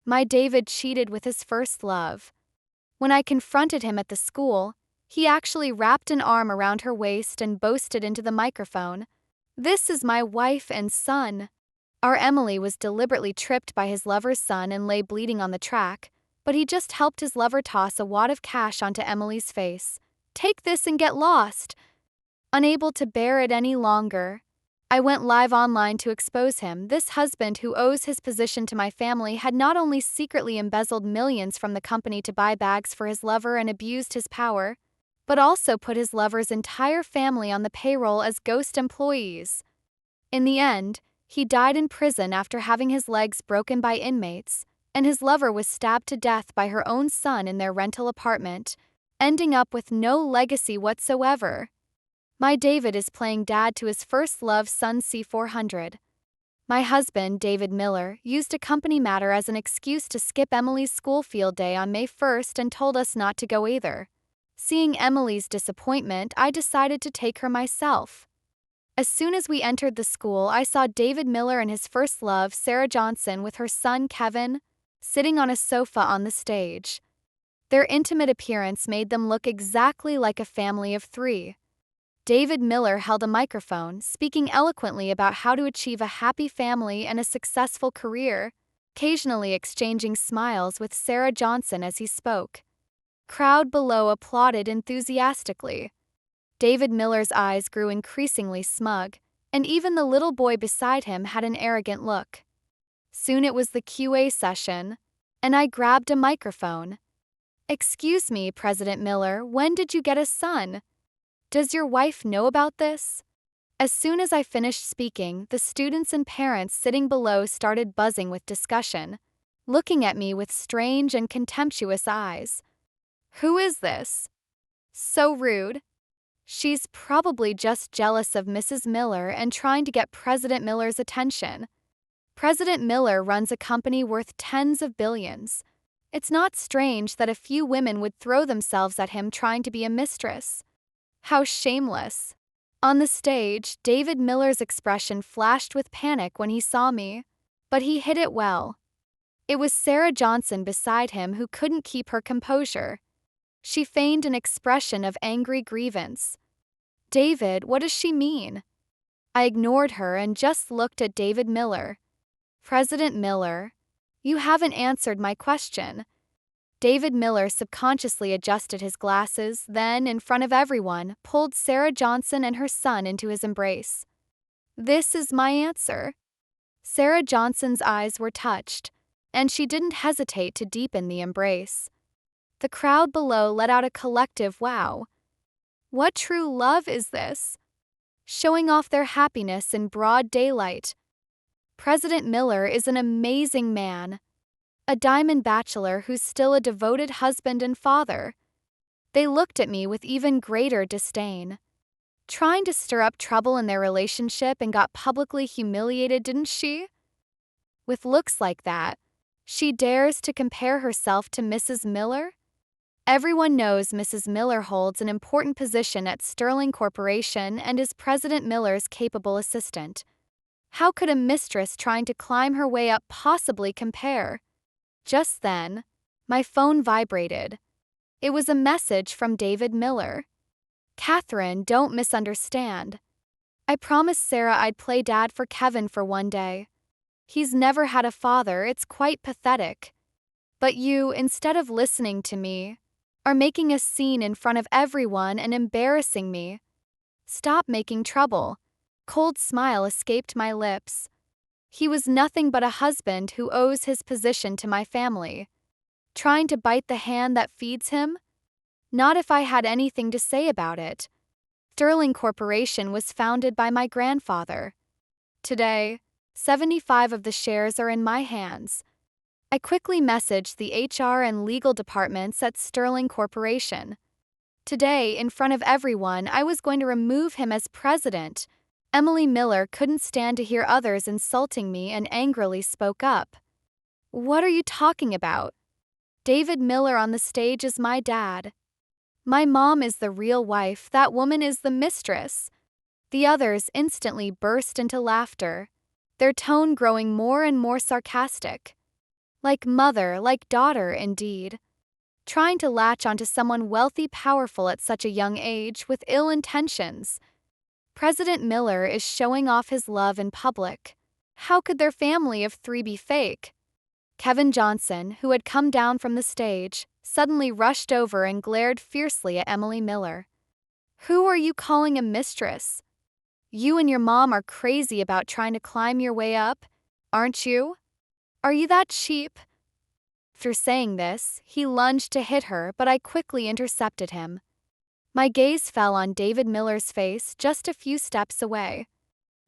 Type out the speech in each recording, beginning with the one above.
My David cheated with his first love. When I confronted him at the school, he actually wrapped an arm around her waist and boasted into the microphone, "This is my wife and son." Our Emily was deliberately tripped by his lover's son and lay bleeding on the track, but he just helped his lover toss a wad of cash onto Emily's face. "Take this and get lost." Unable to bear it any longer, I went live online to expose him. This husband who owes his position to my family had not only secretly embezzled millions from the company to buy bags for his lover and abused his power, but also put his lover's entire family on the payroll as ghost employees. In the end, he died in prison after having his legs broken by inmates, and his lover was stabbed to death by her own son in their rental apartment, ending up with no legacy whatsoever. My David is playing dad to his first love son C400. My husband, David Miller, used a company matter as an excuse to skip Emily's school field day on May 1st and told us not to go either. Seeing Emily's disappointment, I decided to take her myself. As soon as we entered the school, I saw David Miller and his first love, Sarah Johnson, with her son, Kevin, sitting on a sofa on the stage. Their intimate appearance made them look exactly like a family of three. David Miller held a microphone, speaking eloquently about how to achieve a happy family and a successful career, occasionally exchanging smiles with Sarah Johnson as he spoke. Crowd below applauded enthusiastically. David Miller's eyes grew increasingly smug, and even the little boy beside him had an arrogant look. Soon it was the QA session, and I grabbed a microphone. "Excuse me, President Miller, when did you get a son? Does your wife know about this?" As soon as I finished speaking, the students and parents sitting below started buzzing with discussion, looking at me with strange and contemptuous eyes. "Who is this? So rude. She's probably just jealous of Mrs. Miller and trying to get President Miller's attention. President Miller runs a company worth tens of billions. It's not strange that a few women would throw themselves at him trying to be a mistress. How shameless." On the stage, David Miller's expression flashed with panic when he saw me, but he hid it well. It was Sarah Johnson beside him who couldn't keep her composure. She feigned an expression of angry grievance. "David, what does she mean?" I ignored her and just looked at David Miller. "President Miller, you haven't answered my question." David Miller subconsciously adjusted his glasses, then, in front of everyone, pulled Sarah Johnson and her son into his embrace. "This is my answer." Sarah Johnson's eyes were touched, and she didn't hesitate to deepen the embrace. The crowd below let out a collective wow. What true love is this? Showing off their happiness in broad daylight. President Miller is an amazing man. A diamond bachelor who's still a devoted husband and father. They looked at me with even greater disdain. Trying to stir up trouble in their relationship and got publicly humiliated, didn't she? With looks like that, she dares to compare herself to Mrs. Miller? Everyone knows Mrs. Miller holds an important position at Sterling Corporation and is President Miller's capable assistant. How could a mistress trying to climb her way up possibly compare? Just then, my phone vibrated. It was a message from David Miller. "Catherine, don't misunderstand. I promised Sarah I'd play dad for Kevin for one day. He's never had a father, it's quite pathetic. But you, instead of listening to me, are making a scene in front of everyone and embarrassing me. Stop making trouble." Cold smile escaped my lips. He was nothing but a husband who owes his position to my family. Trying to bite the hand that feeds him? Not if I had anything to say about it. Sterling Corporation was founded by my grandfather. Today, 75 of the shares are in my hands. I quickly messaged the HR and legal departments at Sterling Corporation. Today, in front of everyone, I was going to remove him as president. Emily Miller couldn't stand to hear others insulting me and angrily spoke up. "What are you talking about? David Miller on the stage is my dad. My mom is the real wife, that woman is the mistress." The others instantly burst into laughter, their tone growing more and more sarcastic. Like mother, like daughter, indeed. Trying to latch onto someone wealthy, powerful at such a young age with ill intentions. President Miller is showing off his love in public. How could their family of three be fake? Kevin Johnson, who had come down from the stage, suddenly rushed over and glared fiercely at Emily Miller. Who are you calling a mistress? You and your mom are crazy about trying to climb your way up, aren't you? Are you that cheap? After saying this, he lunged to hit her, but I quickly intercepted him. My gaze fell on David Miller's face just a few steps away.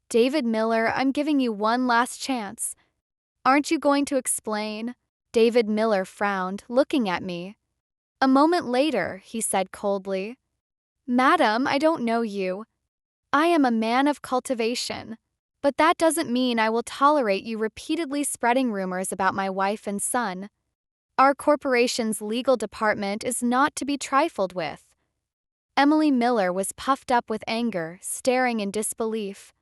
David Miller, I'm giving you one last chance. Aren't you going to explain? David Miller frowned, looking at me. A moment later, he said coldly, Madam, I don't know you. I am a man of cultivation. But that doesn't mean I will tolerate you repeatedly spreading rumors about my wife and son. Our corporation's legal department is not to be trifled with. Emily Miller was puffed up with anger, staring in disbelief.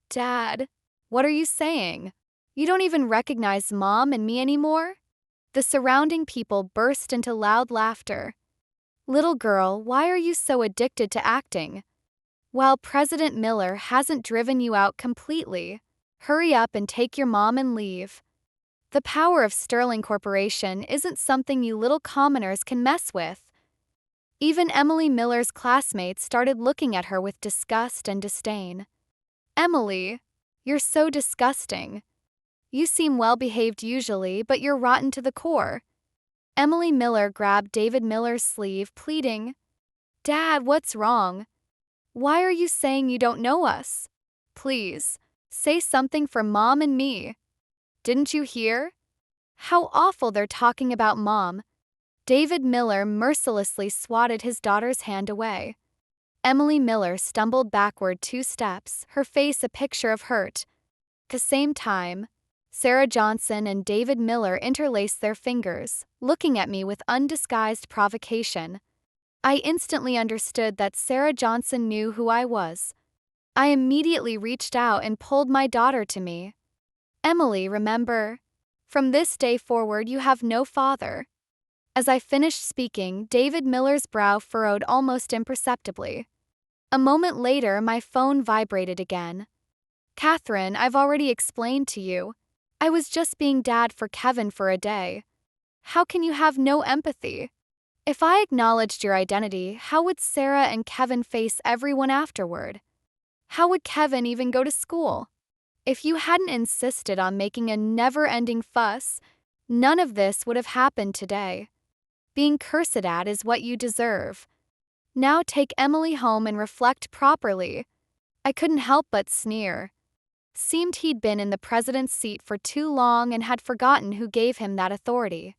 Dad, what are you saying? You don't even recognize Mom and me anymore? The surrounding people burst into loud laughter. Little girl, why are you so addicted to acting? While President Miller hasn't driven you out completely, hurry up and take your mom and leave. The power of Sterling Corporation isn't something you little commoners can mess with. Even Emily Miller's classmates started looking at her with disgust and disdain. Emily, you're so disgusting. You seem well-behaved usually, but you're rotten to the core. Emily Miller grabbed David Miller's sleeve, pleading, Dad, what's wrong? Why are you saying you don't know us? Please, say something for Mom and me. Didn't you hear? How awful they're talking about Mom. David Miller mercilessly swatted his daughter's hand away. Emily Miller stumbled backward 2 steps, her face a picture of hurt. At the same time, Sarah Johnson and David Miller interlaced their fingers, looking at me with undisguised provocation. I instantly understood that Sarah Johnson knew who I was. I immediately reached out and pulled my daughter to me. Emily, remember, from this day forward you have no father. As I finished speaking, David Miller's brow furrowed almost imperceptibly. A moment later, my phone vibrated again. Catherine, I've already explained to you. I was just being dad for Kevin for a day. How can you have no empathy? If I acknowledged your identity, how would Sarah and Kevin face everyone afterward? How would Kevin even go to school? If you hadn't insisted on making a never-ending fuss, none of this would have happened today. Being cursed at is what you deserve. Now take Emily home and reflect properly. I couldn't help but sneer. Seemed he'd been in the president's seat for too long and had forgotten who gave him that authority.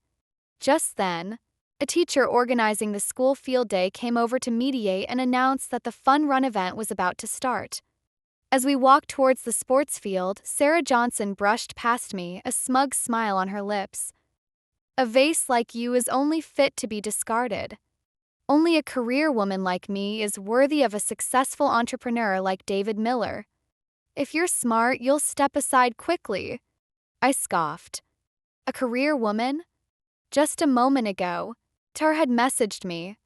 Just then, a teacher organizing the school field day came over to mediate and announced that the fun run event was about to start. As we walked towards the sports field, Sarah Johnson brushed past me, a smug smile on her lips. A vase like you is only fit to be discarded. Only a career woman like me is worthy of a successful entrepreneur like David Miller. If you're smart, you'll step aside quickly. I scoffed. A career woman? Just a moment ago, Tar had messaged me.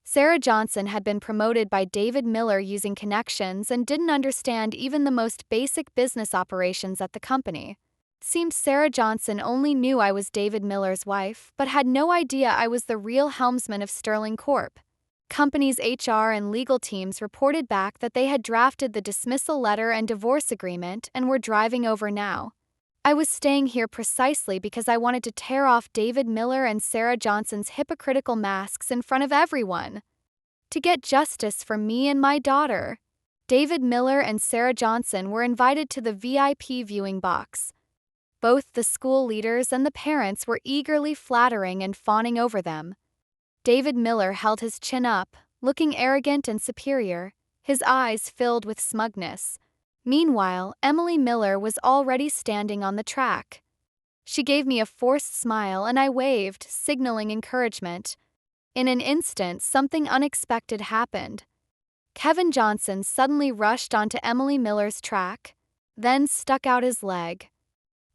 Sarah Johnson had been promoted by David Miller using connections and didn't understand even the most basic business operations at the company. Seemed Sarah Johnson only knew I was David Miller's wife, but had no idea I was the real helmsman of Sterling Corp. Company's HR and legal teams reported back that they had drafted the dismissal letter and divorce agreement and were driving over now. I was staying here precisely because I wanted to tear off David Miller and Sarah Johnson's hypocritical masks in front of everyone. To get justice for me and my daughter. David Miller and Sarah Johnson were invited to the VIP viewing box. Both the school leaders and the parents were eagerly flattering and fawning over them. David Miller held his chin up, looking arrogant and superior, his eyes filled with smugness. Meanwhile, Emily Miller was already standing on the track. She gave me a forced smile and I waved, signaling encouragement. In an instant, something unexpected happened. Kevin Johnson suddenly rushed onto Emily Miller's track, then stuck out his leg.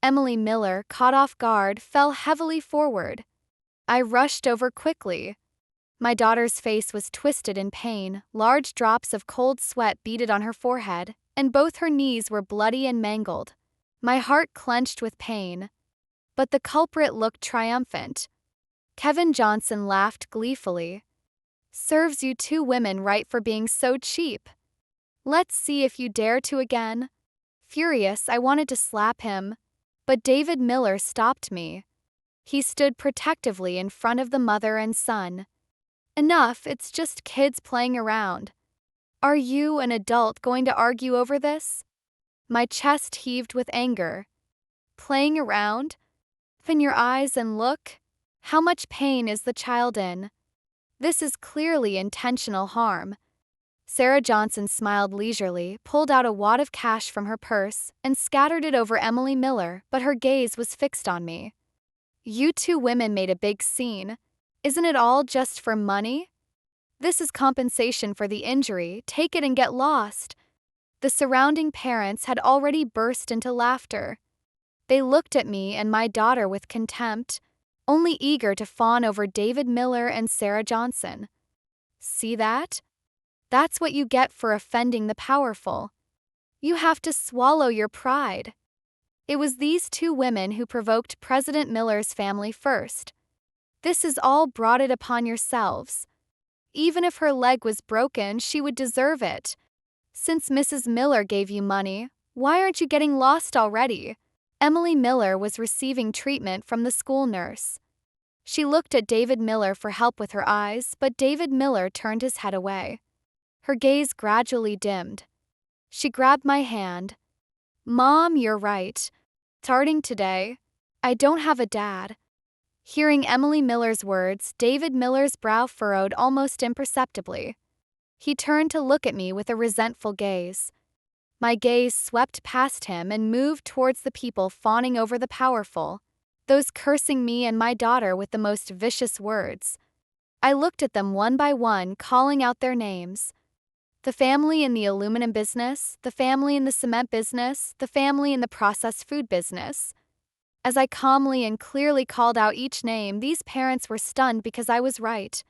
Emily Miller, caught off guard, fell heavily forward. I rushed over quickly. My daughter's face was twisted in pain, large drops of cold sweat beaded on her forehead, and both her knees were bloody and mangled. My heart clenched with pain. But the culprit looked triumphant. Kevin Johnson laughed gleefully. "Serves you two women right for being so cheap. Let's see if you dare to again." Furious, I wanted to slap him, but David Miller stopped me. He stood protectively in front of the mother and son. "Enough, it's just kids playing around. Are you, an adult, going to argue over this?" My chest heaved with anger. "Playing around? Open your eyes and look. How much pain is the child in? This is clearly intentional harm." Sarah Johnson smiled leisurely, pulled out a wad of cash from her purse, and scattered it over Emily Miller, but her gaze was fixed on me. "You two women made a big scene. Isn't it all just for money? This is compensation for the injury. Take it and get lost." The surrounding parents had already burst into laughter. They looked at me and my daughter with contempt, only eager to fawn over David Miller and Sarah Johnson. "See that? That's what you get for offending the powerful. You have to swallow your pride. It was these two women who provoked President Miller's family first. This is all brought it upon yourselves. Even if her leg was broken, she would deserve it. Since Mrs. Miller gave you money, why aren't you getting lost already?" Emily Miller was receiving treatment from the school nurse. She looked at David Miller for help with her eyes, but David Miller turned his head away. Her gaze gradually dimmed. She grabbed my hand. "Mom, you're right. Starting today, I don't have a dad." Hearing Emily Miller's words, David Miller's brow furrowed almost imperceptibly. He turned to look at me with a resentful gaze. My gaze swept past him and moved towards the people fawning over the powerful, those cursing me and my daughter with the most vicious words. I looked at them one by one, calling out their names. The family in the aluminum business, the family in the cement business, the family in the processed food business. As I calmly and clearly called out each name, these parents were stunned because I was right.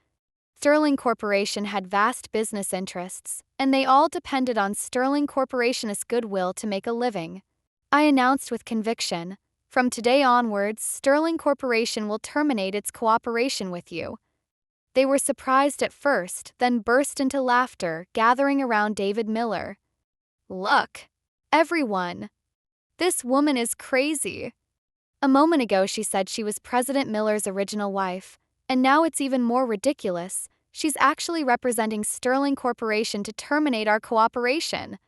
Sterling Corporation had vast business interests, and they all depended on Sterling Corporation's goodwill to make a living. I announced with conviction, "From today onwards, Sterling Corporation will terminate its cooperation with you." They were surprised at first, then burst into laughter, gathering around David Miller. "Look, everyone. This woman is crazy. A moment ago she said she was President Miller's original wife, and now it's even more ridiculous. She's actually representing Sterling Corporation to terminate our cooperation."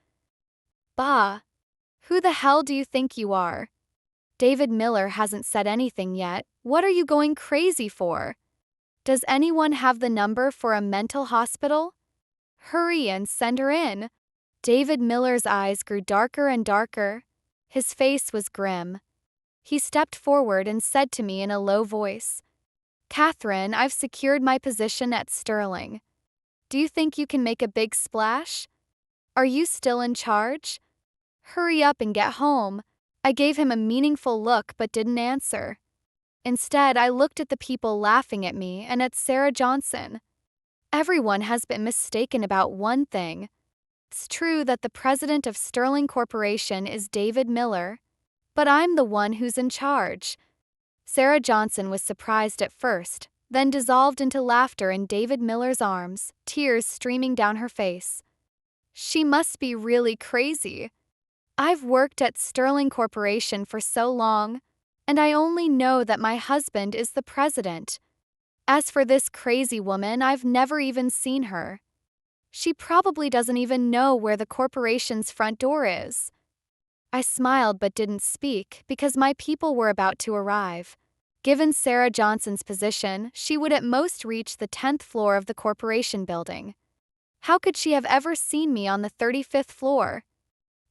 "Bah. Who the hell do you think you are? David Miller hasn't said anything yet. What are you going crazy for? Does anyone have the number for a mental hospital? Hurry and send her in." David Miller's eyes grew darker and darker. His face was grim. He stepped forward and said to me in a low voice, "Catherine, I've secured my position at Sterling. Do you think you can make a big splash? Are you still in charge? Hurry up and get home." I gave him a meaningful look but didn't answer. Instead, I looked at the people laughing at me and at Sarah Johnson. Everyone has been mistaken about one thing. It's true that the president of Sterling Corporation is David Miller, but I'm the one who's in charge. Sarah Johnson was surprised at first, then dissolved into laughter in David Miller's arms, tears streaming down her face. She must be really crazy. I've worked at Sterling Corporation for so long, and I only know that my husband is the president. As for this crazy woman, I've never even seen her. She probably doesn't even know where the corporation's front door is. I smiled but didn't speak because my people were about to arrive. Given Sarah Johnson's position, she would at most reach the 10th floor of the corporation building. How could she have ever seen me on the 35th floor?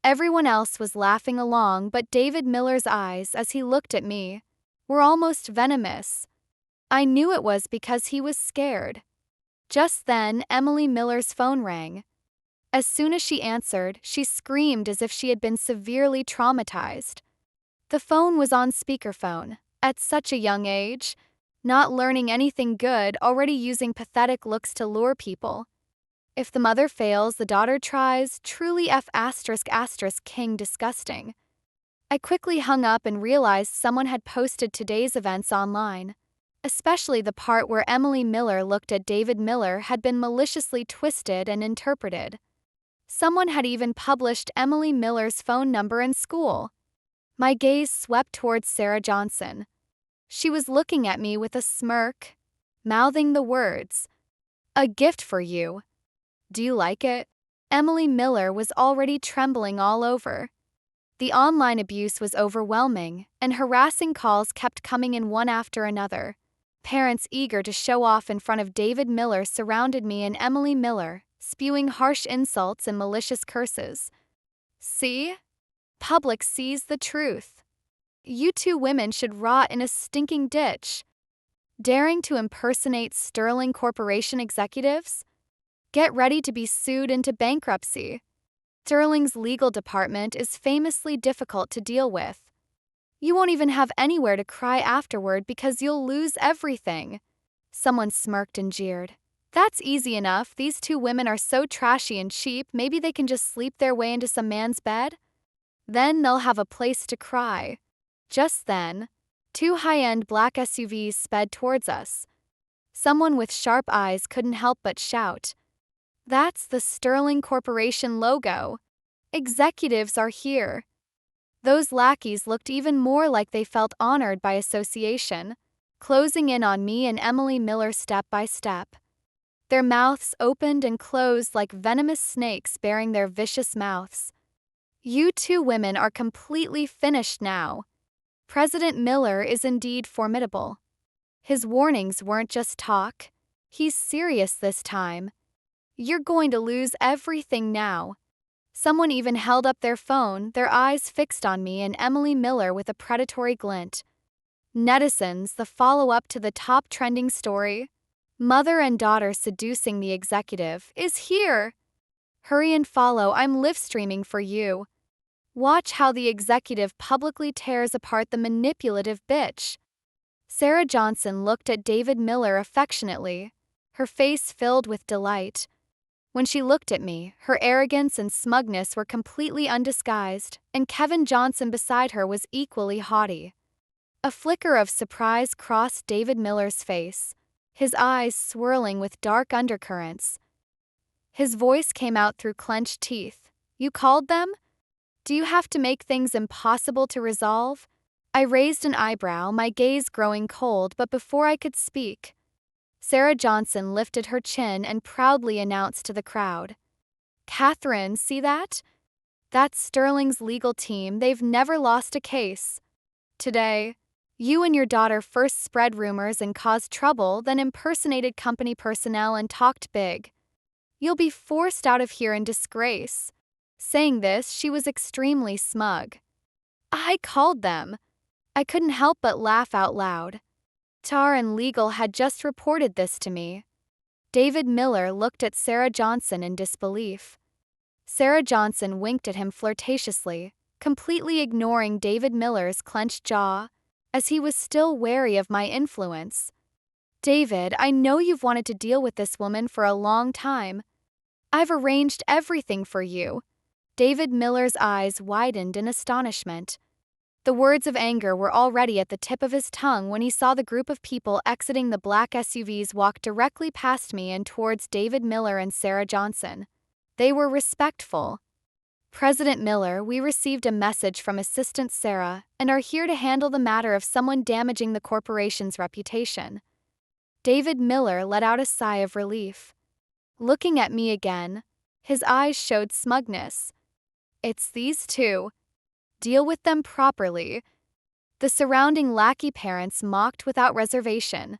Everyone else was laughing along, but David Miller's eyes, as he looked at me, were almost venomous. I knew it was because he was scared. Just then, Emily Miller's phone rang. As soon as she answered, she screamed as if she had been severely traumatized. The phone was on speakerphone. At such a young age, not learning anything good, already using pathetic looks to lure people. If the mother fails, the daughter tries. Truly F asterisk asterisk king disgusting. I quickly hung up and realized someone had posted today's events online. Especially the part where Emily Miller looked at David Miller had been maliciously twisted and interpreted. Someone had even published Emily Miller's phone number in school. My gaze swept towards Sarah Johnson. She was looking at me with a smirk, mouthing the words, "A gift for you. Do you like it?" Emily Miller was already trembling all over. The online abuse was overwhelming, and harassing calls kept coming in one after another. Parents eager to show off in front of David Miller surrounded me and Emily Miller, spewing harsh insults and malicious curses. See? Public sees the truth. You two women should rot in a stinking ditch. Daring to impersonate Sterling Corporation executives? Get ready to be sued into bankruptcy. Sterling's legal department is famously difficult to deal with. You won't even have anywhere to cry afterward because you'll lose everything. Someone smirked and jeered. That's easy enough. These two women are so trashy and cheap, maybe they can just sleep their way into some man's bed? Then they'll have a place to cry. Just then, two high-end black SUVs sped towards us. Someone with sharp eyes couldn't help but shout, "That's the Sterling Corporation logo. Executives are here." Those lackeys looked even more like they felt honored by association, closing in on me and Emily Miller step by step. Their mouths opened and closed like venomous snakes baring their vicious mouths. You two women are completely finished now. President Miller is indeed formidable. His warnings weren't just talk. He's serious this time. You're going to lose everything now. Someone even held up their phone, their eyes fixed on me and Emily Miller with a predatory glint. Netizens, the follow-up to the top trending story. Mother and daughter seducing the executive is here. Hurry and follow, I'm live streaming for you. Watch how the executive publicly tears apart the manipulative bitch. Sarah Johnson looked at David Miller affectionately, her face filled with delight. When she looked at me, her arrogance and smugness were completely undisguised, and Kevin Johnson beside her was equally haughty. A flicker of surprise crossed David Miller's face, his eyes swirling with dark undercurrents. His voice came out through clenched teeth. "You called them? Do you have to make things impossible to resolve?" I raised an eyebrow, my gaze growing cold, but before I could speak, Sarah Johnson lifted her chin and proudly announced to the crowd, "Catherine, see that? That's Sterling's legal team. They've never lost a case. Today, you and your daughter first spread rumors and caused trouble, then impersonated company personnel and talked big. You'll be forced out of here in disgrace." Saying this, she was extremely smug. I called them. I couldn't help but laugh out loud. Tar and Legal had just reported this to me. David Miller looked at Sarah Johnson in disbelief. Sarah Johnson winked at him flirtatiously, completely ignoring David Miller's clenched jaw, as he was still wary of my influence. "David, I know you've wanted to deal with this woman for a long time. I've arranged everything for you." David Miller's eyes widened in astonishment. The words of anger were already at the tip of his tongue when he saw the group of people exiting the black SUVs walk directly past me and towards David Miller and Sarah Johnson. They were respectful. "President Miller, we received a message from Assistant Sarah and are here to handle the matter of someone damaging the corporation's reputation." David Miller let out a sigh of relief. Looking at me again, his eyes showed smugness. "It's these two. Deal with them properly." The surrounding lackey parents mocked without reservation.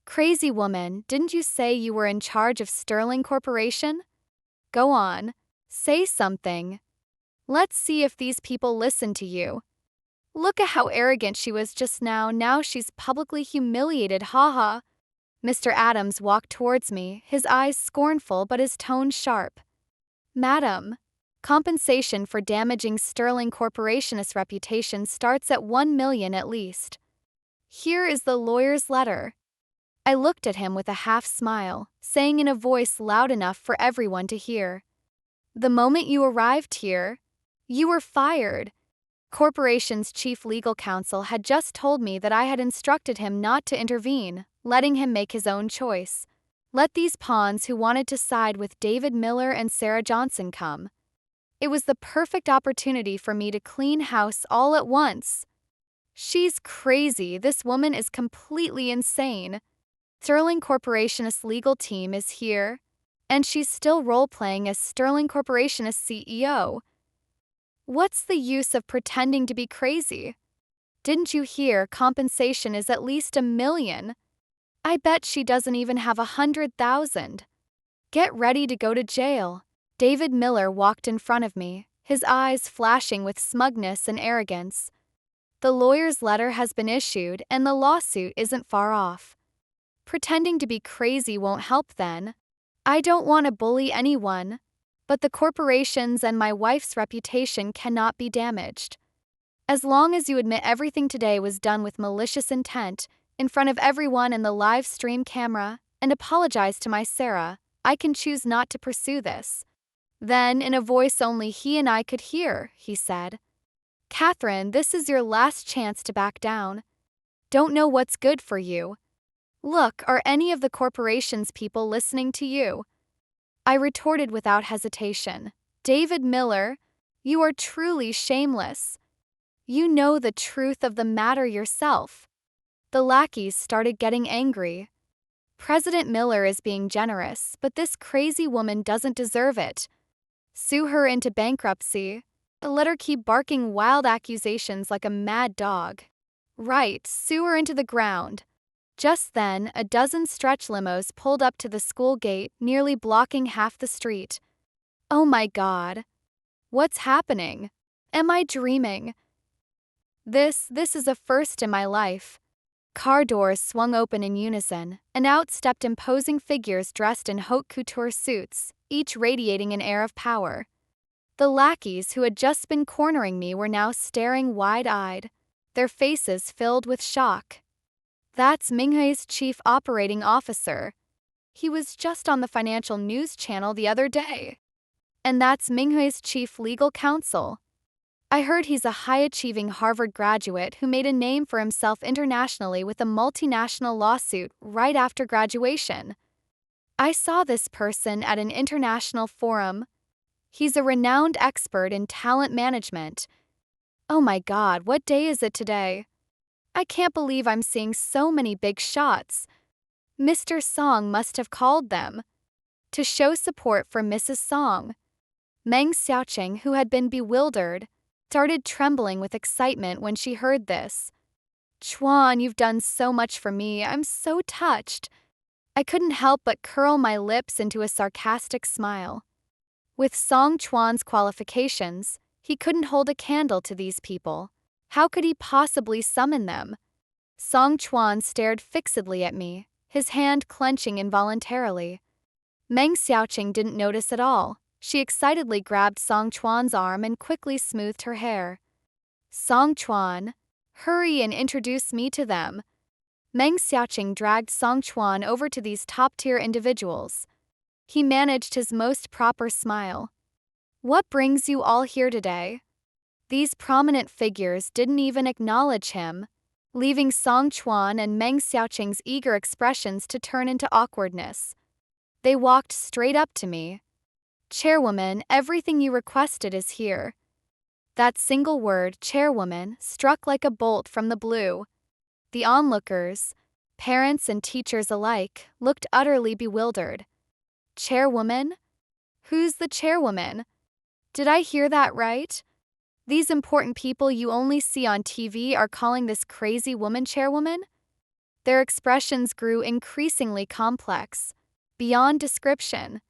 "Crazy woman, didn't you say you were in charge of Sterling Corporation? Go on, say something. Let's see if these people listen to you. Look at how arrogant she was just now. Now she's publicly humiliated, haha." Mr. Adams walked towards me, his eyes scornful but his tone sharp. "Madam, Compensation for damaging Sterling Corporation's reputation starts at 1 million at least. Here is the lawyer's letter. I looked at him with a half smile, saying in a voice loud enough for everyone to hear, "The moment you arrived here, you were fired." Corporation's chief legal counsel had just told me that I had instructed him not to intervene, letting him make his own choice. Let these pawns who wanted to side with David Miller and Sarah Johnson come. It was the perfect opportunity for me to clean house all at once. She's crazy. This woman is completely insane. Sterling Corporation's legal team is here, and she's still role-playing as Sterling Corporation's CEO. What's the use of pretending to be crazy? Didn't you hear compensation is at least 1 million? I bet she doesn't even have 100,000. Get ready to go to jail. David Miller walked in front of me, his eyes flashing with smugness and arrogance. The lawyer's letter has been issued and the lawsuit isn't far off. Pretending to be crazy won't help then. I don't want to bully anyone, but the corporation's and my wife's reputation cannot be damaged. As long as you admit everything today was done with malicious intent, in front of everyone in the live stream camera, and apologize to my Sarah, I can choose not to pursue this. Then, in a voice only he and I could hear, he said, "Catherine, this is your last chance to back down. Don't know what's good for you. Look, are any of the corporation's people listening to you?" I retorted without hesitation, "David Miller, you are truly shameless. You know the truth of the matter yourself." The lackeys started getting angry. "President Miller is being generous, but this crazy woman doesn't deserve it. Sue her into bankruptcy. Let her keep barking wild accusations like a mad dog. Right, sue her into the ground." Just then, a dozen stretch limos pulled up to the school gate, nearly blocking half the street. Oh my God. What's happening? Am I dreaming? This is a first in my life. Car doors swung open in unison, and out stepped imposing figures dressed in haute couture suits, each radiating an air of power. The lackeys who had just been cornering me were now staring wide-eyed, their faces filled with shock. That's Minghe's chief operating officer. He was just on the financial news channel the other day. And that's Minghe's chief legal counsel. I heard he's a high-achieving Harvard graduate who made a name for himself internationally with a multinational lawsuit right after graduation. I saw this person at an international forum. He's a renowned expert in talent management. Oh my God, what day is it today? I can't believe I'm seeing so many big shots. Mr. Song must have called them. To show support for Mrs. Song. Meng Xiaoqing, who had been bewildered, started trembling with excitement when she heard this. "Chuan, you've done so much for me. I'm so touched." I couldn't help but curl my lips into a sarcastic smile. With Song Chuan's qualifications, he couldn't hold a candle to these people. How could he possibly summon them? Song Chuan stared fixedly at me, his hand clenching involuntarily. Meng Xiaoqing didn't notice at all. She excitedly grabbed Song Chuan's arm and quickly smoothed her hair. "Song Chuan, hurry and introduce me to them." Meng Xiaoqing dragged Song Chuan over to these top-tier individuals. He managed his most proper smile. "What brings you all here today?" These prominent figures didn't even acknowledge him, leaving Song Chuan and Meng Xiaoqing's eager expressions to turn into awkwardness. They walked straight up to me. "Chairwoman, everything you requested is here." That single word, chairwoman, struck like a bolt from the blue. The onlookers, parents and teachers alike, looked utterly bewildered. Chairwoman? Who's the chairwoman? Did I hear that right? These important people you only see on TV are calling this crazy woman chairwoman? Their expressions grew increasingly complex, beyond description.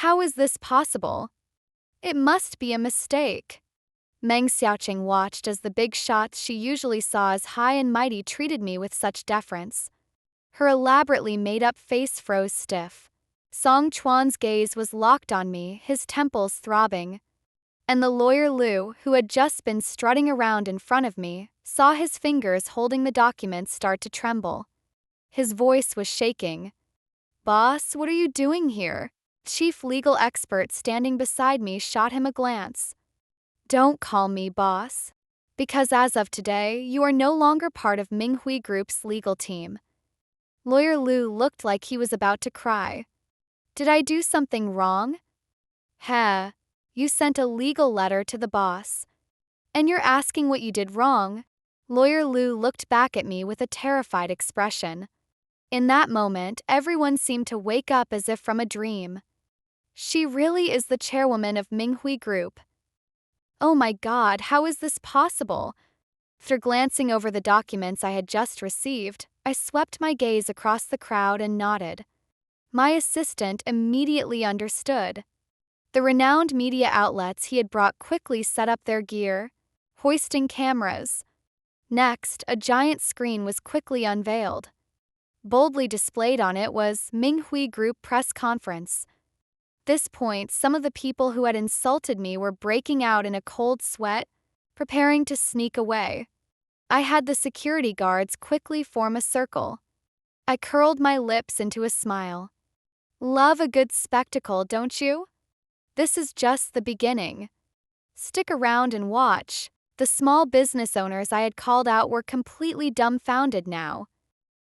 How is this possible? It must be a mistake. Meng Xiaoqing watched as the big shots she usually saw as high and mighty treated me with such deference. Her elaborately made-up face froze stiff. Song Chuan's gaze was locked on me, his temples throbbing. And the lawyer Lou, who had just been strutting around in front of me, saw his fingers holding the documents start to tremble. His voice was shaking. "Boss, what are you doing here?" Chief legal expert standing beside me shot him a glance. "Don't call me boss. Because as of today, you are no longer part of Minghui Group's legal team." Lawyer Liu looked like he was about to cry. "Did I do something wrong?" "Heh, you sent a legal letter to the boss. And you're asking what you did wrong?" Lawyer Liu looked back at me with a terrified expression. In that moment, everyone seemed to wake up as if from a dream. She really is the chairwoman of Minghui Group. Oh my God, how is this possible? After glancing over the documents I had just received, I swept my gaze across the crowd and nodded. My assistant immediately understood. The renowned media outlets he had brought quickly set up their gear, hoisting cameras. Next, a giant screen was quickly unveiled. Boldly displayed on it was Minghui Group Press Conference. At this point, some of the people who had insulted me were breaking out in a cold sweat, preparing to sneak away. I had the security guards quickly form a circle. I curled my lips into a smile. Love a good spectacle, don't you? This is just the beginning. Stick around and watch. The small business owners I had called out were completely dumbfounded now.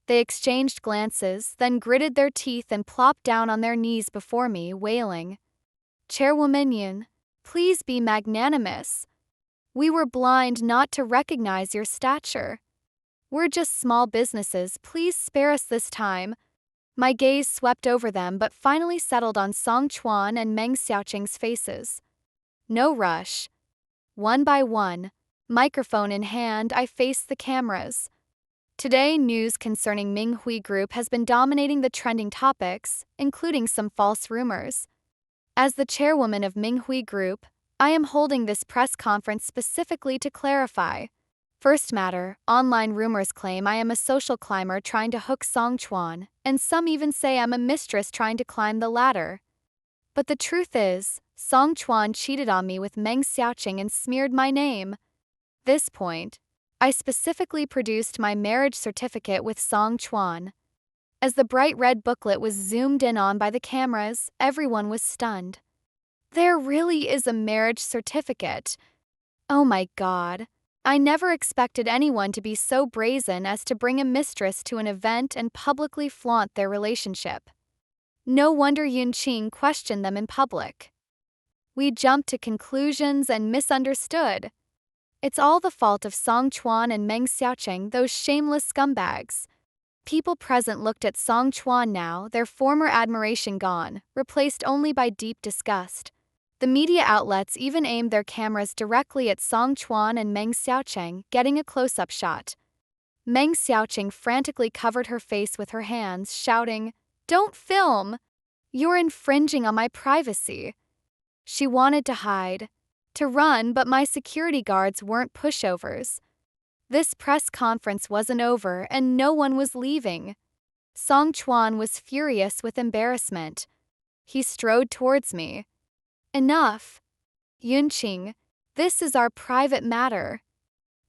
They exchanged glances, then gritted their teeth and plopped down on their knees before me, wailing, "Chairwoman Yun, please be magnanimous. We were blind not to recognize your stature. We're just small businesses, please spare us this time." My gaze swept over them but finally settled on Song Chuan and Meng Xiaoqing's faces. No rush. One by one, microphone in hand, I faced the cameras. Today, news concerning Minghui Group has been dominating the trending topics, including some false rumors. As the chairwoman of Minghui Group, I am holding this press conference specifically to clarify. First matter, online rumors claim I am a social climber trying to hook Song Chuan, and some even say I'm a mistress trying to climb the ladder. But the truth is, Song Chuan cheated on me with Meng Xiaoqing and smeared my name. This point, I specifically produced my marriage certificate with Song Chuan. As the bright red booklet was zoomed in on by the cameras, everyone was stunned. There really is a marriage certificate. Oh my God. I never expected anyone to be so brazen as to bring a mistress to an event and publicly flaunt their relationship. No wonder Yunqing questioned them in public. We jumped to conclusions and misunderstood. It's all the fault of Song Chuan and Meng Xiaoqing, those shameless scumbags. People present looked at Song Chuan now, their former admiration gone, replaced only by deep disgust. The media outlets even aimed their cameras directly at Song Chuan and Meng Xiaoqing, getting a close-up shot. Meng Xiaoqing frantically covered her face with her hands, shouting, "Don't film! You're infringing on my privacy." She wanted to hide, to run, but my security guards weren't pushovers. This press conference wasn't over and no one was leaving. Song Chuan was furious with embarrassment. He strode towards me. "Enough. Yunqing, this is our private matter.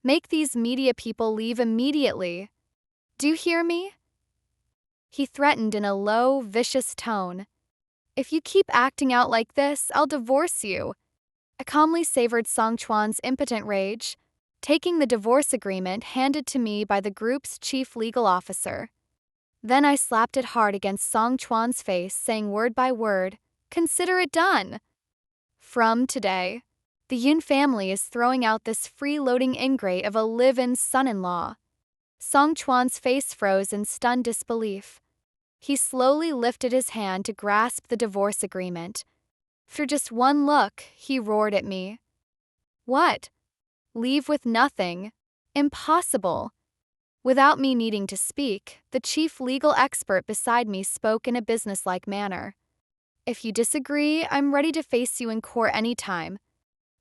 Make these media people leave immediately. Do you hear me?" He threatened in a low, vicious tone. "If you keep acting out like this, I'll divorce you." I calmly savored Song Chuan's impotent rage, taking the divorce agreement handed to me by the group's chief legal officer. Then I slapped it hard against Song Chuan's face, saying word by word, "Consider it done." From today, the Yun family is throwing out this freeloading ingrate of a live-in son-in-law. Song Chuan's face froze in stunned disbelief. He slowly lifted his hand to grasp the divorce agreement. After just one look, he roared at me. "What? Leave with nothing? Impossible." Without me needing to speak, the chief legal expert beside me spoke in a businesslike manner. "If you disagree, I'm ready to face you in court anytime.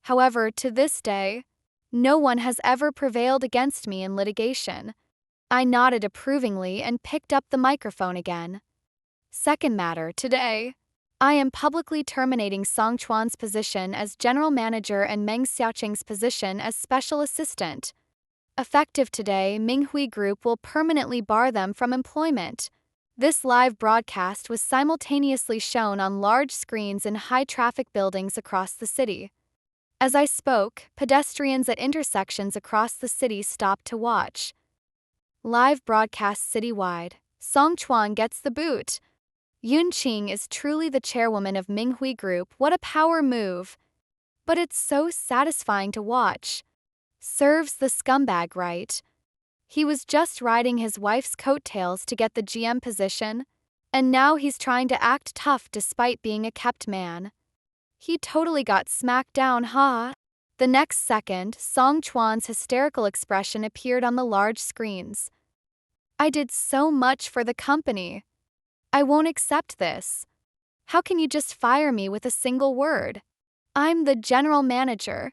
However, to this day, no one has ever prevailed against me in litigation." I nodded approvingly and picked up the microphone again. "Second matter, today, I am publicly terminating Song Chuan's position as general manager and Meng Xiaoqing's position as special assistant. Effective today, Minghui Group will permanently bar them from employment. This live broadcast was simultaneously shown on large screens in high-traffic buildings across the city. As I spoke, pedestrians at intersections across the city stopped to watch. Live broadcast citywide. Song Chuan gets the boot. Yun Qing is truly the chairwoman of Minghui Group. What a power move! But it's so satisfying to watch. Serves the scumbag right. He was just riding his wife's coattails to get the GM position, and now he's trying to act tough despite being a kept man. He totally got smacked down, huh? The next second, Song Chuan's hysterical expression appeared on the large screens. I did so much for the company. I won't accept this. How can you just fire me with a single word? I'm the general manager.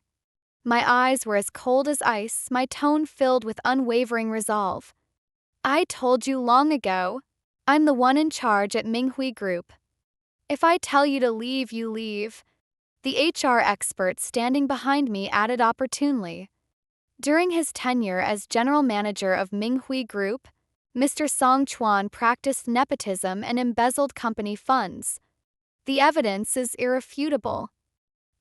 My eyes were as cold as ice, my tone filled with unwavering resolve. I told you long ago. I'm the one in charge at Minghui Group. If I tell you to leave, you leave. The HR expert standing behind me added opportunely. During his tenure as general manager of Minghui Group, Mr. Song Chuan practiced nepotism and embezzled company funds. The evidence is irrefutable.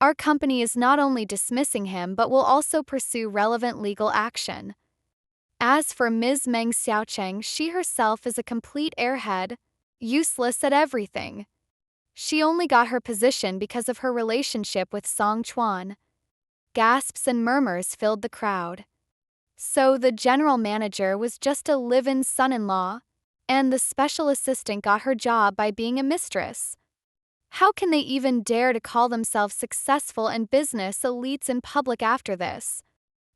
Our company is not only dismissing him but will also pursue relevant legal action. As for Ms. Meng Xiaoqing, she herself is a complete airhead, useless at everything. She only got her position because of her relationship with Song Chuan. Gasps and murmurs filled the crowd. So the general manager was just a live-in son-in-law, and the special assistant got her job by being a mistress. How can they even dare to call themselves successful and business elites in public after this?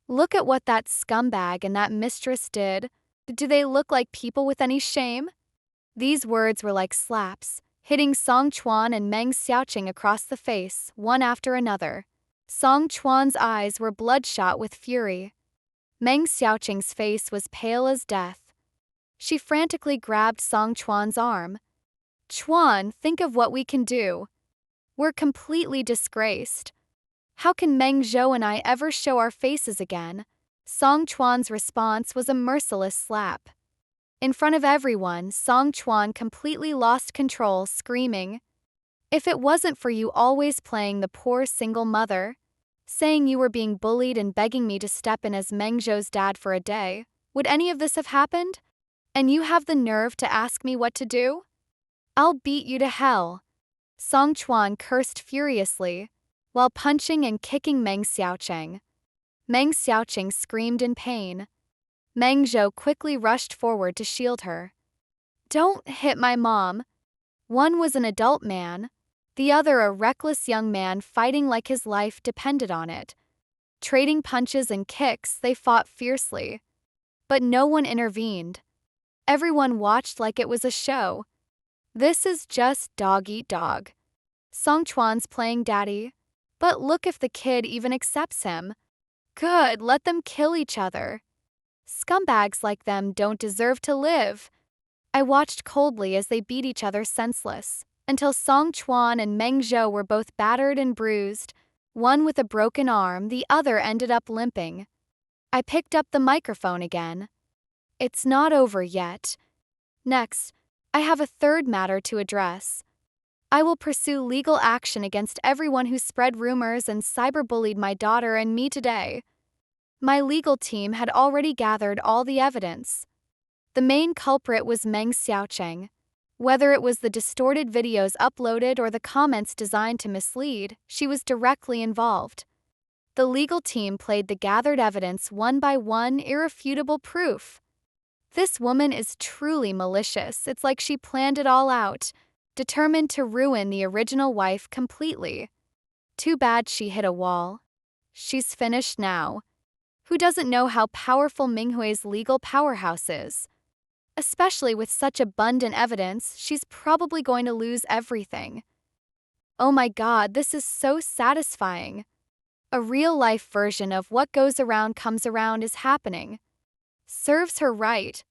Look at what that scumbag and that mistress did. Do they look like people with any shame? These words were like slaps, hitting Song Chuan and Meng Xiaoqing across the face, one after another. Song Chuan's eyes were bloodshot with fury. Meng Xiaoqing's face was pale as death. She frantically grabbed Song Chuan's arm. Chuan, think of what we can do. We're completely disgraced. How can Meng Zhou and I ever show our faces again? Song Chuan's response was a merciless slap. In front of everyone, Song Chuan completely lost control, screaming, "If it wasn't for you always playing the poor single mother, saying you were being bullied and begging me to step in as Meng Zhou's dad for a day, would any of this have happened? And you have the nerve to ask me what to do? I'll beat you to hell." Song Chuan cursed furiously, while punching and kicking Meng Xiaoqing. Meng Xiaoqing screamed in pain. Meng Zhou quickly rushed forward to shield her. "Don't hit my mom." One was an adult man, the other a reckless young man fighting like his life depended on it. Trading punches and kicks, they fought fiercely. But no one intervened. Everyone watched like it was a show. This is just dog eat dog. Song Chuan's playing daddy. But look if the kid even accepts him. Good, let them kill each other. Scumbags like them don't deserve to live. I watched coldly as they beat each other senseless, until Song Chuan and Meng Zhou were both battered and bruised, one with a broken arm, the other ended up limping. I picked up the microphone again. It's not over yet. Next, I have a third matter to address. I will pursue legal action against everyone who spread rumors and cyberbullied my daughter and me today. My legal team had already gathered all the evidence. The main culprit was Meng Xiaoqing. Whether it was the distorted videos uploaded or the comments designed to mislead, she was directly involved. The legal team played the gathered evidence one by one, irrefutable proof. This woman is truly malicious. It's like she planned it all out, determined to ruin the original wife completely. Too bad she hit a wall. She's finished now. Who doesn't know how powerful Minghui's legal powerhouse is? Especially with such abundant evidence, she's probably going to lose everything. Oh my God, this is so satisfying. A real-life version of what goes around comes around is happening. Serves her right.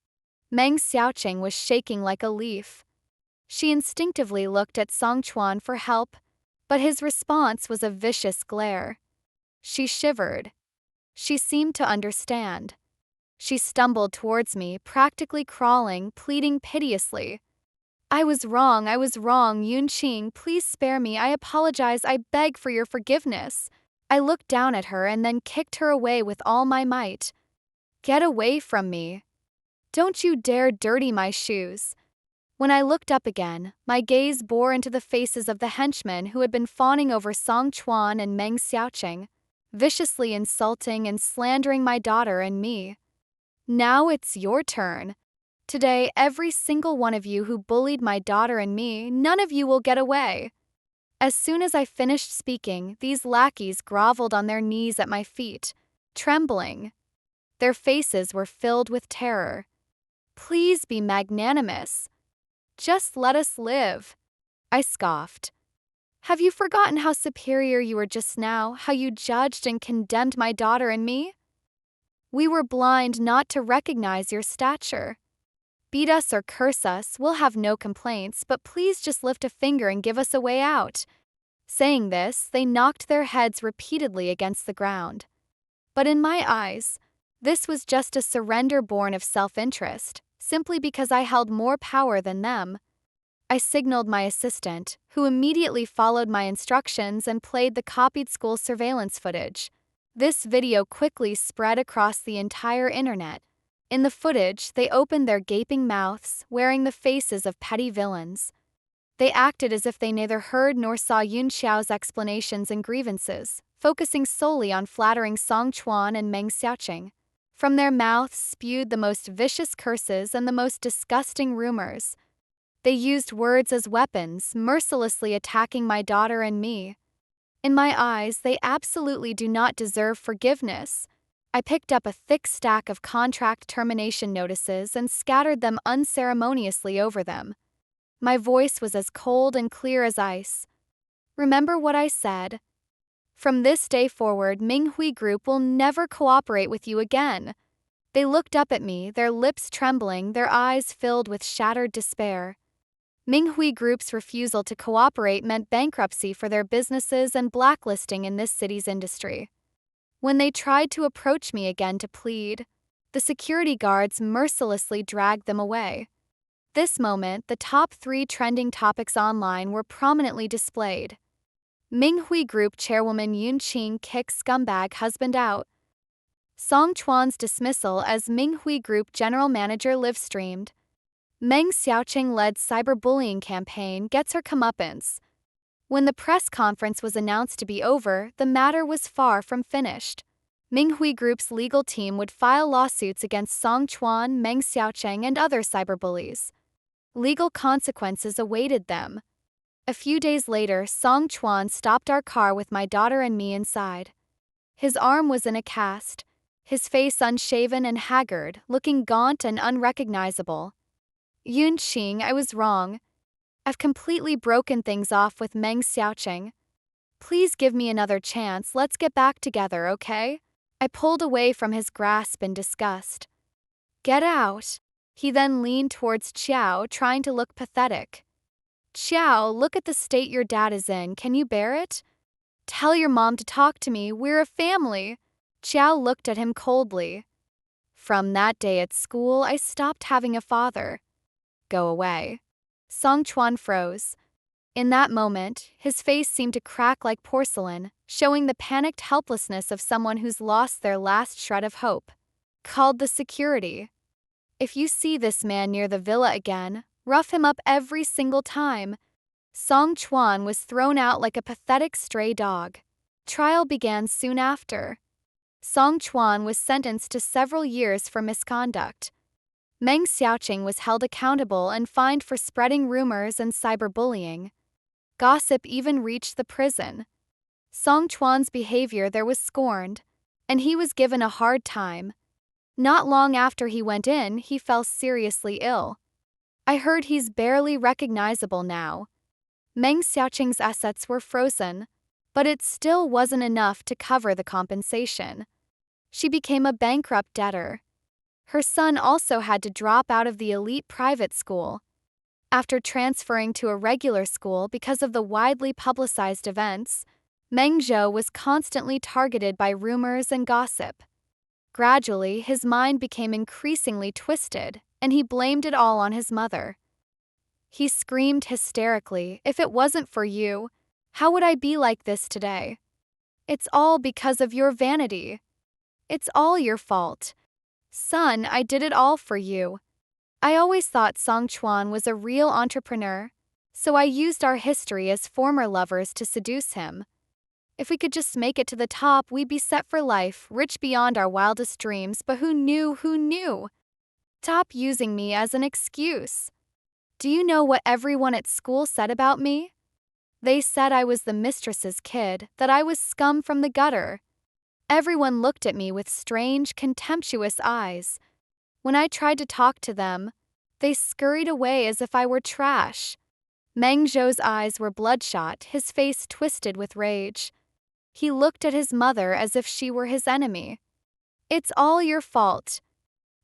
Meng Xiaoqing was shaking like a leaf. She instinctively looked at Song Chuan for help, but his response was a vicious glare. She shivered. She seemed to understand. She stumbled towards me, practically crawling, pleading piteously. I was wrong, Yunqing, please spare me, I apologize, I beg for your forgiveness. I looked down at her and then kicked her away with all my might. Get away from me. Don't you dare dirty my shoes. When I looked up again, my gaze bore into the faces of the henchmen who had been fawning over Song Chuan and Meng Xiaoqing, viciously insulting and slandering my daughter and me. Now it's your turn. Today, every single one of you who bullied my daughter and me, none of you will get away. As soon as I finished speaking, these lackeys groveled on their knees at my feet, trembling. Their faces were filled with terror. Please be magnanimous. Just let us live. I scoffed. Have you forgotten how superior you were just now, how you judged and condemned my daughter and me? We were blind not to recognize your stature. Beat us or curse us, we'll have no complaints, but please just lift a finger and give us a way out. Saying this, they knocked their heads repeatedly against the ground. But in my eyes, this was just a surrender born of self-interest, simply because I held more power than them. I signaled my assistant, who immediately followed my instructions and played the copied school surveillance footage. This video quickly spread across the entire internet. In the footage, they opened their gaping mouths, wearing the faces of petty villains. They acted as if they neither heard nor saw Yun Xiao's explanations and grievances, focusing solely on flattering Song Chuan and Meng Xiaoqing. From their mouths spewed the most vicious curses and the most disgusting rumors. They used words as weapons, mercilessly attacking my daughter and me. In my eyes, they absolutely do not deserve forgiveness. I picked up a thick stack of contract termination notices and scattered them unceremoniously over them. My voice was as cold and clear as ice. Remember what I said. From this day forward, Minghui Group will never cooperate with you again. They looked up at me, their lips trembling, their eyes filled with shattered despair. Minghui Group's refusal to cooperate meant bankruptcy for their businesses and blacklisting in this city's industry. When they tried to approach me again to plead, the security guards mercilessly dragged them away. This moment, the top 3 trending topics online were prominently displayed. Minghui Group chairwoman Yun Qing kicks scumbag husband out. Song Chuan's dismissal as Minghui Group general manager livestreamed. Meng Xiaoqing-led cyberbullying campaign gets her comeuppance. When the press conference was announced to be over, the matter was far from finished. Minghui Group's legal team would file lawsuits against Song Chuan, Meng Xiaoqing, and other cyberbullies. Legal consequences awaited them. A few days later, Song Chuan stopped our car with my daughter and me inside. His arm was in a cast, his face unshaven and haggard, looking gaunt and unrecognizable. Yun Qing, I was wrong. I've completely broken things off with Meng Xiaoqing. Please give me another chance, let's get back together, okay? I pulled away from his grasp in disgust. Get out. He then leaned towards Qiao, trying to look pathetic. Qiao, look at the state your dad is in, can you bear it? Tell your mom to talk to me, we're a family. Qiao looked at him coldly. From that day at school, I stopped having a father. Go away. Song Chuan froze. In that moment, his face seemed to crack like porcelain, showing the panicked helplessness of someone who's lost their last shred of hope. Called the security. If you see this man near the villa again, rough him up every single time. Song Chuan was thrown out like a pathetic stray dog. Trial began soon after. Song Chuan was sentenced to several years for misconduct. Meng Xiaoqing was held accountable and fined for spreading rumors and cyberbullying. Gossip even reached the prison. Song Chuan's behavior there was scorned, and he was given a hard time. Not long after he went in, he fell seriously ill. I heard he's barely recognizable now. Meng Xiaoqing's assets were frozen, but it still wasn't enough to cover the compensation. She became a bankrupt debtor. Her son also had to drop out of the elite private school. After transferring to a regular school because of the widely publicized events, Meng Zhou was constantly targeted by rumors and gossip. Gradually, his mind became increasingly twisted, and he blamed it all on his mother. He screamed hysterically, "If it wasn't for you, how would I be like this today? It's all because of your vanity. It's all your fault. Son, I did it all for you. I always thought Song Chuan was a real entrepreneur, so I used our history as former lovers to seduce him. If we could just make it to the top, we'd be set for life, rich beyond our wildest dreams, but who knew, who knew? Stop using me as an excuse. Do you know what everyone at school said about me? They said I was the mistress's kid, that I was scum from the gutter. Everyone looked at me with strange, contemptuous eyes. When I tried to talk to them, they scurried away as if I were trash." Meng Zhou's eyes were bloodshot, his face twisted with rage. He looked at his mother as if she were his enemy. "It's all your fault.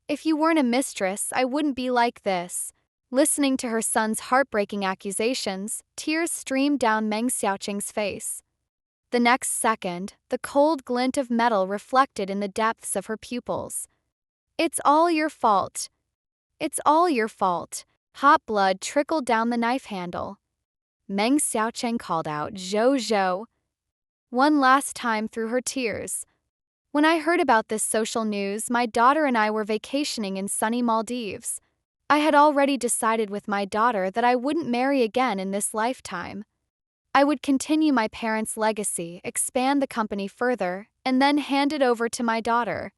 If you weren't a mistress, I wouldn't be like this." Listening to her son's heartbreaking accusations, tears streamed down Meng Xiaoqing's face. The next second, the cold glint of metal reflected in the depths of her pupils. "It's all your fault. It's all your fault." Hot blood trickled down the knife handle. Meng Xiaoqing called out, "Zhou Zhou," one last time through her tears. "When I heard about this social news, my daughter and I were vacationing in sunny Maldives. I had already decided with my daughter that I wouldn't marry again in this lifetime. I would continue my parents' legacy, expand the company further, and then hand it over to my daughter.